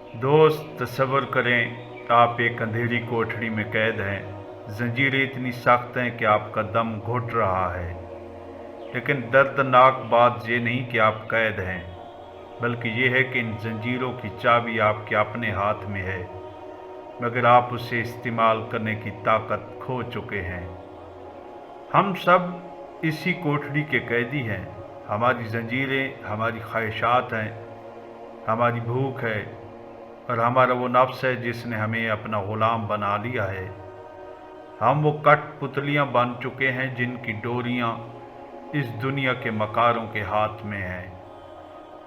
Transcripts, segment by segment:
दोस्त, तसव्वुर करें आप एक अंधेरी कोठरी में कैद हैं। जंजीरें इतनी सख्त हैं कि आपका दम घुट रहा है। लेकिन दर्दनाक बात ये नहीं कि आप कैद हैं, बल्कि ये है कि इन जंजीरों की चाबी आपके अपने हाथ में है, मगर आप उसे इस्तेमाल करने की ताकत खो चुके हैं। हम सब इसी कोठरी के कैदी हैं। हमारी जंजीरें हमारी ख्वाहिशात हैं, हमारी भूख है, और हमारा वो नफ्स है जिसने हमें अपना गुलाम बना लिया है। हम वो कठपुतलियाँ बन चुके हैं जिनकी डोरियाँ इस दुनिया के मकारों के हाथ में हैं।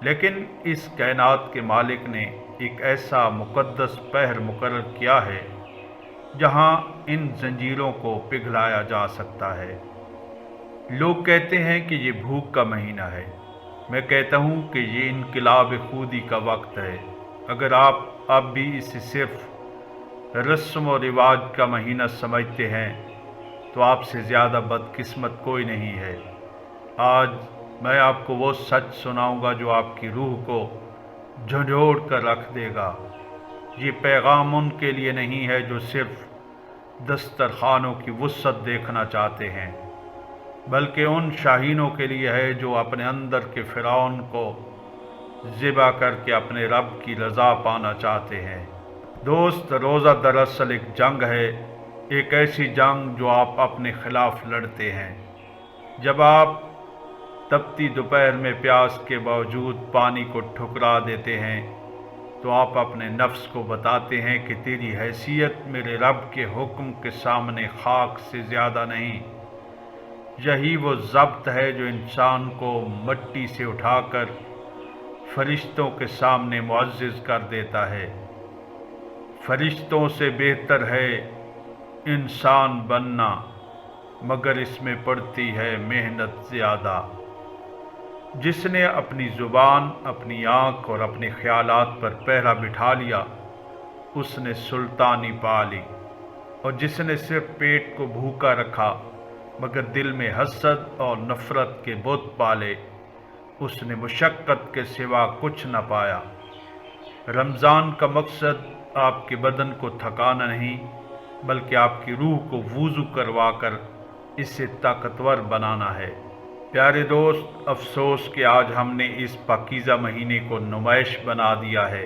लेकिन इस कायनात के मालिक ने एक ऐसा मुक़द्दस पहर मुकर्रर किया है जहाँ इन जंजीरों को पिघलाया जा सकता है। लोग कहते हैं कि ये भूख का महीना है। मैं कहता हूँ कि ये इनकलाब खुदी का वक्त है। अगर आप अब भी इसे सिर्फ रस्म और रिवाज का महीना समझते हैं तो आपसे ज़्यादा बदकिस्मत कोई नहीं है। आज मैं आपको वो सच सुनाऊंगा जो आपकी रूह को झंझोड़ कर रख देगा। ये पैगाम उनके लिए नहीं है जो सिर्फ दस्तरखानों की वुसअत देखना चाहते हैं, बल्कि उन शाहीनों के लिए है जो अपने अंदर के फ़िरौन को ज़िबा करके अपने रब की रज़ा पाना चाहते हैं। दोस्त, रोज़ा दरअसल एक जंग है, एक ऐसी जंग जो आप अपने खिलाफ लड़ते हैं। जब आप तपती दोपहर में प्यास के बावजूद पानी को ठुकरा देते हैं तो आप अपने नफ्स को बताते हैं कि तेरी हैसियत मेरे रब के हुक्म के सामने खाक से ज़्यादा नहीं। यही वो ज़ब्त है जो इंसान को मिट्टी से उठाकर फरिश्तों के सामने मुअज़्ज़िज़ कर देता है। फरिश्तों से बेहतर है इंसान बनना, मगर इसमें पड़ती है मेहनत ज़्यादा। जिसने अपनी ज़ुबान, अपनी आँख और अपने ख़यालात पर पहरा बिठा लिया उसने सुल्तानी पा ली, और जिसने सिर्फ पेट को भूखा रखा मगर दिल में हसद और नफ़रत के बुत पाले उसने मुशक्क़त के सिवा कुछ न पाया। रमज़ान का मकसद आपके बदन को थकाना नहीं, बल्कि आपकी रूह को वुज़ू करवा कर इससे ताकतवर बनाना है। प्यारे दोस्त, अफसोस कि आज हमने इस पाकीज़ा महीने को नुमाइश बना दिया है।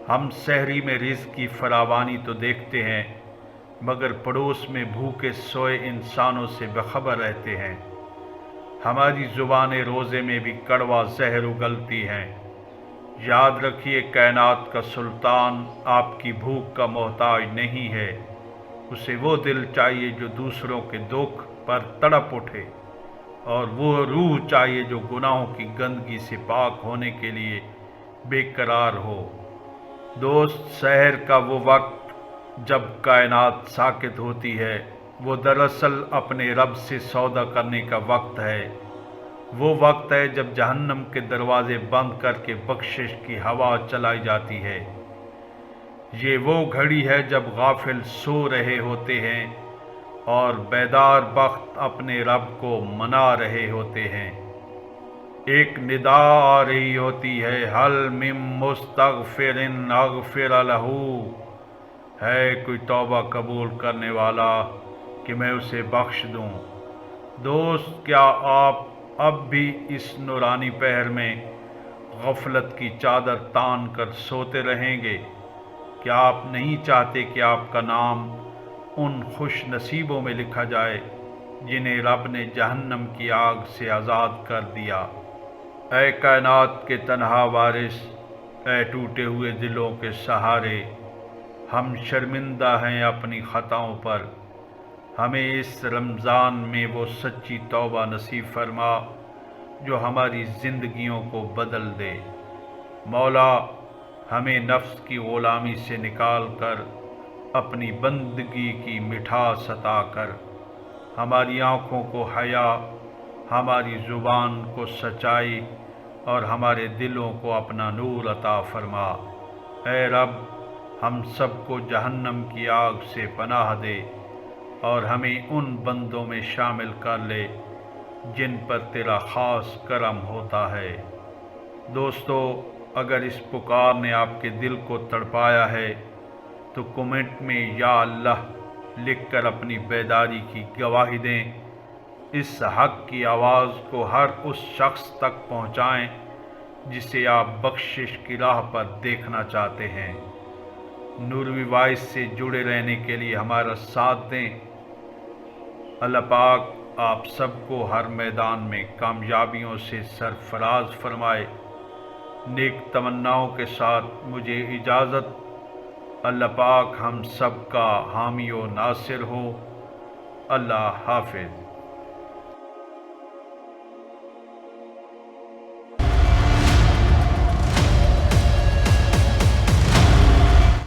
हम सहरी में रिज़्क़ की फरावानी तो देखते हैं, मगर पड़ोस में भूखे सोए इंसानों से बेखबर रहते हैं। हमारी ज़ुबानें रोज़े में भी कड़वा जहर उगलती हैं। याद रखिए, कायनात का सुल्तान आपकी भूख का मोहताज नहीं है। उसे वो दिल चाहिए जो दूसरों के दुख पर तड़प उठे, और वो रूह चाहिए जो गुनाहों की गंदगी से पाक होने के लिए बेकरार हो। दोस्त, सहर का वो वक्त जब कायनात साकित होती है वो दरअसल अपने रब से सौदा करने का वक्त है। वो वक्त है जब जहन्नम के दरवाजे बंद करके बख्शिश की हवा चलाई जाती है। ये वो घड़ी है जब गाफिल सो रहे होते हैं और बेदार बख्त अपने रब को मना रहे होते हैं। एक निदा आ रही होती है, हल मिम मुस्तगफिरिन अगफिर लहू, है कोई तौबा कबूल करने वाला कि मैं उसे बख्श दूं। दोस्त, क्या आप अब भी इस नूरानी पहर में गफलत की चादर तान कर सोते रहेंगे? क्या आप नहीं चाहते कि आपका नाम उन खुश नसीबों में लिखा जाए जिन्हें रब ने जहन्नम की आग से आज़ाद कर दिया? ऐ कायनात के तन्हा वारिस, ऐ टूटे हुए दिलों के सहारे, हम शर्मिंदा हैं अपनी ख़ताओं पर। हमें इस रमज़ान में वो सच्ची तौबा नसीब फरमा जो हमारी ज़िंदगियों को बदल दे। मौला, हमें नफ्स की ग़ुलामी से निकाल कर अपनी बंदगी की मिठास अता कर। हमारी आँखों को हया, हमारी ज़ुबान को सच्चाई और हमारे दिलों को अपना नूर अता फरमा। ऐ रब, हम सबको जहन्नम की आग से पनाह दे और हमें उन बंदों में शामिल कर ले जिन पर तेरा ख़ास करम होता है। दोस्तों, اگر اس پکار نے آپ کے دل کو تڑپایا ہے تو کمنٹ میں یا اللہ لکھ کر اپنی بیداری کی گواہی دیں۔ اس حق کی آواز کو ہر اس شخص تک پہنچائیں جسے آپ بخشش کی راہ پر دیکھنا چاہتے ہیں۔ نوروی وائس سے جڑے رہنے کے لیے ہمارا ساتھ دیں۔ اللہ پاک آپ سب کو ہر میدان میں کامیابیوں سے سرفراز فرمائے۔ نیک تمناؤں کے ساتھ مجھے اجازت۔ اللہ پاک ہم سب کا حامی و ناصر ہو۔ اللہ حافظ۔